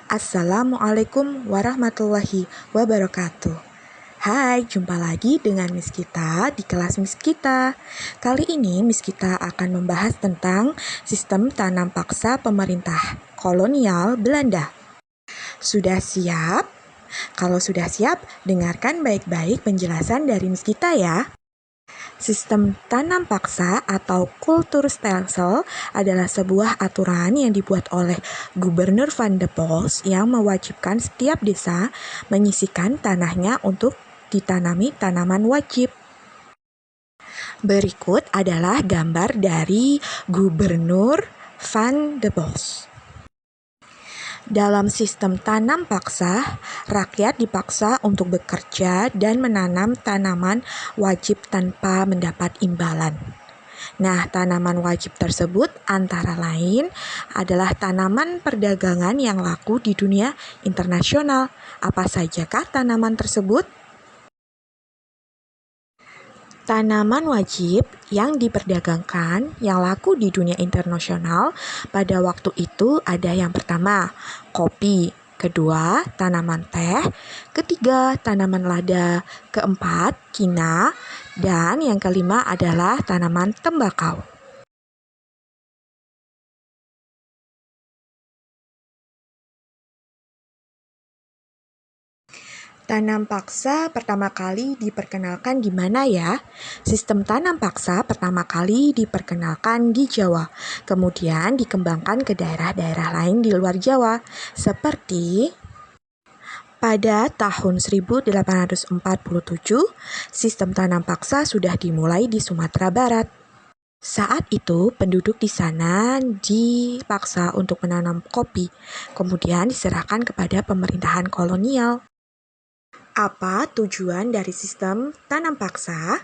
Assalamualaikum warahmatullahi wabarakatuh. Hai, jumpa lagi dengan Miss Kita di kelas Miss Kita. Kali ini Miss Kita akan membahas tentang sistem tanam paksa pemerintah kolonial Belanda. Sudah siap? Kalau sudah siap, dengarkan baik-baik penjelasan dari Miss Kita ya. Sistem tanam paksa atau kulturstelsel adalah sebuah aturan yang dibuat oleh Gubernur Van der Bos yang mewajibkan setiap desa menyisikan tanahnya untuk ditanami tanaman wajib. Berikut adalah gambar dari Gubernur Van der Bos. Dalam sistem tanam paksa, rakyat dipaksa untuk bekerja dan menanam tanaman wajib tanpa mendapat imbalan. Nah, tanaman wajib tersebut antara lain adalah tanaman perdagangan yang laku di dunia internasional. Apa sajakah tanaman tersebut? Tanaman wajib yang diperdagangkan yang laku di dunia internasional pada waktu itu ada yang pertama, kopi, kedua, tanaman teh, ketiga, tanaman lada, keempat, kina, dan yang kelima adalah tanaman tembakau. Tanam paksa pertama kali diperkenalkan di mana ya? Sistem tanam paksa pertama kali diperkenalkan di Jawa, kemudian dikembangkan ke daerah-daerah lain di luar Jawa, seperti pada tahun 1847, sistem tanam paksa sudah dimulai di Sumatera Barat. Saat itu, penduduk di sana dipaksa untuk menanam kopi, kemudian diserahkan kepada pemerintahan kolonial. Apa tujuan dari sistem tanam paksa?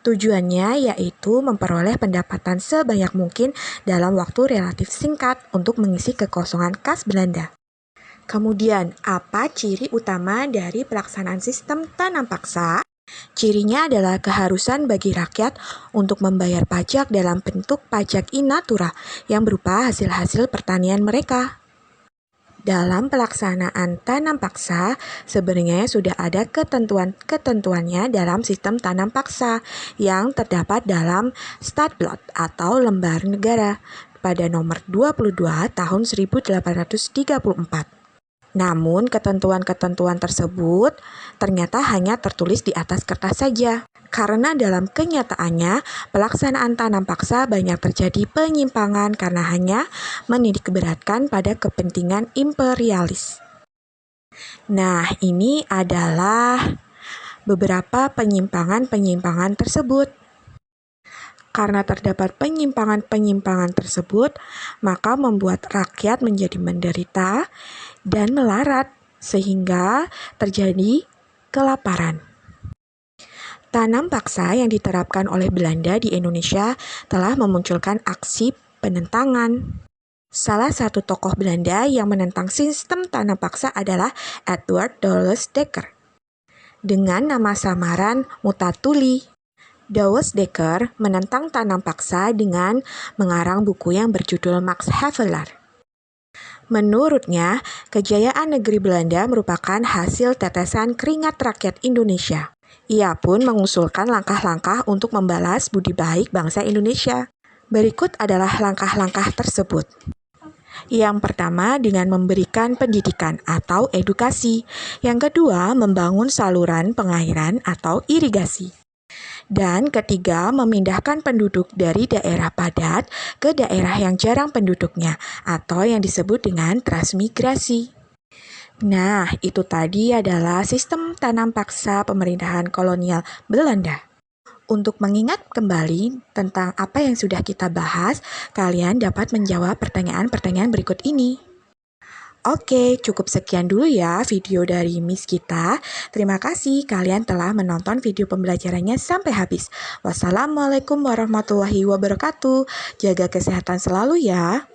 Tujuannya yaitu memperoleh pendapatan sebanyak mungkin dalam waktu relatif singkat untuk mengisi kekosongan kas Belanda. Kemudian, apa ciri utama dari pelaksanaan sistem tanam paksa? Cirinya adalah keharusan bagi rakyat untuk membayar pajak dalam bentuk pajak in natura yang berupa hasil-hasil pertanian mereka. Dalam pelaksanaan tanam paksa, sebenarnya sudah ada ketentuannya dalam sistem tanam paksa yang terdapat dalam Stadblad atau lembar negara pada nomor 22 tahun 1834. Namun, ketentuan-ketentuan tersebut ternyata hanya tertulis di atas kertas saja. Karena dalam kenyataannya, pelaksanaan tanam paksa banyak terjadi penyimpangan karena hanya menitik beratkan pada kepentingan imperialis. Nah, ini adalah beberapa penyimpangan-penyimpangan tersebut. Karena terdapat penyimpangan-penyimpangan tersebut, maka membuat rakyat menjadi menderita dan melarat, sehingga terjadi kelaparan. Tanam paksa yang diterapkan oleh Belanda di Indonesia telah memunculkan aksi penentangan. Salah satu tokoh Belanda yang menentang sistem tanam paksa adalah Edward Douwes Dekker dengan nama samaran Mutatuli. Douwes Dekker menentang tanam paksa dengan mengarang buku yang berjudul Max Havelaar. Menurutnya, kejayaan negeri Belanda merupakan hasil tetesan keringat rakyat Indonesia. Ia pun mengusulkan langkah-langkah untuk membalas budi baik bangsa Indonesia. Berikut adalah langkah-langkah tersebut. Yang pertama dengan memberikan pendidikan atau edukasi. Yang kedua, membangun saluran pengairan atau irigasi. Dan ketiga, memindahkan penduduk dari daerah padat ke daerah yang jarang penduduknya atau yang disebut dengan transmigrasi. Nah, itu tadi adalah sistem tanam paksa pemerintahan kolonial Belanda. Untuk mengingat kembali tentang apa yang sudah kita bahas, kalian dapat menjawab pertanyaan-pertanyaan berikut ini. Oke, cukup sekian dulu ya video dari Miss Kita. Terima kasih kalian telah menonton video pembelajarannya sampai habis. Wassalamualaikum warahmatullahi wabarakatuh. Jaga kesehatan selalu ya.